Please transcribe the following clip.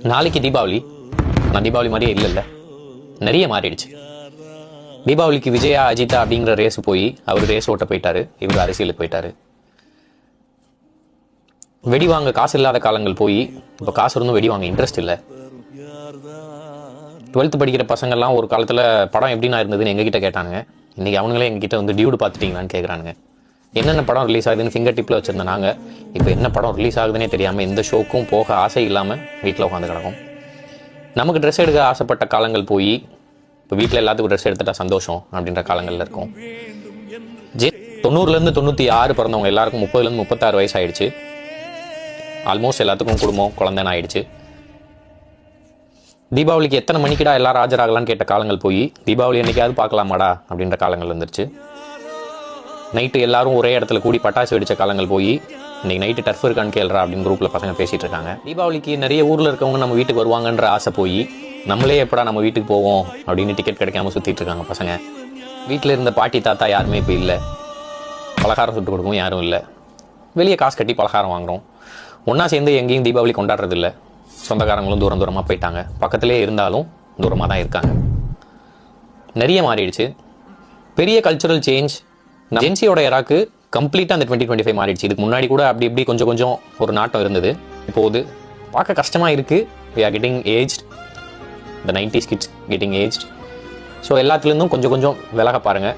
நாளைக்கு தீபாவளி. நான் தீபாவளி மாதிரியே இல்லைல்ல, நிறைய மாறிடுச்சு. தீபாவளிக்கு விஜயா அஜிதா அப்படிங்கிற ரேஸ் போய் அவர் ரேஸ் ஓட்ட போயிட்டாரு, இவர் அரசியலுக்கு போயிட்டாரு. வெடி வாங்க காசு இல்லாத காலங்கள் போய் இப்போ காசு இருந்தும் வெடி வாங்க இன்ட்ரெஸ்ட் இல்லை. 12th படிக்கிற பசங்கள்லாம் ஒரு காலத்தில் படம் எப்படின்னா இருந்ததுன்னு எங்ககிட்ட கேட்டாங்க. இன்றைக்கி அவங்களே எங்ககிட்ட வந்து டியூடு பார்த்துட்டிங்களான்னு கேட்குறானுங்க. என்னென்ன படம் ரிலீஸ் ஆகுதுன்னு ஃபிங்கர் டிப்பில் வச்சுருந்தேன். நாங்கள் இப்போ என்ன படம் ரிலீஸ் ஆகுதுன்னே தெரியாமல் எந்த ஷோக்கும் போக ஆசை இல்லாமல் வீட்டில் உட்காந்து கிடக்கும். நமக்கு ட்ரெஸ் எடுக்க ஆசைப்பட்ட காலங்கள் போய் இப்போ வீட்டில் எல்லாத்துக்கும் ட்ரெஸ் எடுத்துட்டா சந்தோஷம் அப்படின்ற காலங்களில் இருக்கும். 90லேருந்து 96 பிறந்தவங்க எல்லாருக்கும் 30லேருந்து 36 வயசு ஆயிடுச்சு. ஆல்மோஸ்ட் எல்லாத்துக்கும் குடும்பம் குழந்தைன்னு ஆயிடுச்சு. தீபாவளிக்கு எத்தனை மணிக்கிடா எல்லாரும் ஆஜராகலான்னு கேட்ட காலங்கள் போய் தீபாவளி என்னைக்காவது பார்க்கலாமாடா அப்படின்ற காலங்கள் வந்துருச்சு. நைட்டு எல்லாரும் ஒரே இடத்துல கூடி பட்டாசு வெடித்த காலங்கள் போய் இன்னைக்கு நைட்டு டர்ஃப் இருக்கான்னு கேள்றா அப்படின்னு குரூப்பில் பசங்க பேசிகிட்டு இருக்காங்க. தீபாவளிக்கு நிறைய ஊரில் இருக்கவங்க நம்ம வீட்டுக்கு வருவாங்கன்ற ஆசை போய் நம்மளே எப்படா நம்ம வீட்டுக்கு போவோம் அப்படின்னு டிக்கெட் கிடைக்காம சுற்றிட்டு இருக்காங்க பசங்க. வீட்டில் இருந்த பாட்டி தாத்தா யாருமே இப்போ இல்லை. பலகாரம் சுட்டு கொடுக்கவும் யாரும் இல்லை. வெளியே காசு கட்டி பலகாரம் வாங்குகிறோம். ஒன்றா சேர்ந்து எங்கேயும் தீபாவளி கொண்டாடுறது இல்லை. சொந்தக்காரங்களும் தூரம் தூரமாக போயிட்டாங்க. பக்கத்திலே இருந்தாலும் தூரமாக தான் இருக்காங்க. நிறைய மாறிடுச்சு. பெரிய கல்ச்சுரல் சேஞ்ச். ஜென்சியோட எராக்கு கம்ப்ளீட்டாக அந்த 2025 மாறிடுச்சு. இதுக்கு முன்னாடி கூட அப்படி இப்படி கொஞ்சம் கொஞ்சம் ஒரு நாட்டம் இருந்தது. இப்போது பார்க்க கஷ்டமாக இருக்குது. we are getting aged. the 90s kids getting aged. So எல்லாத்துலேருந்தும் கொஞ்சம் கொஞ்சம் விலக பாருங்கள்.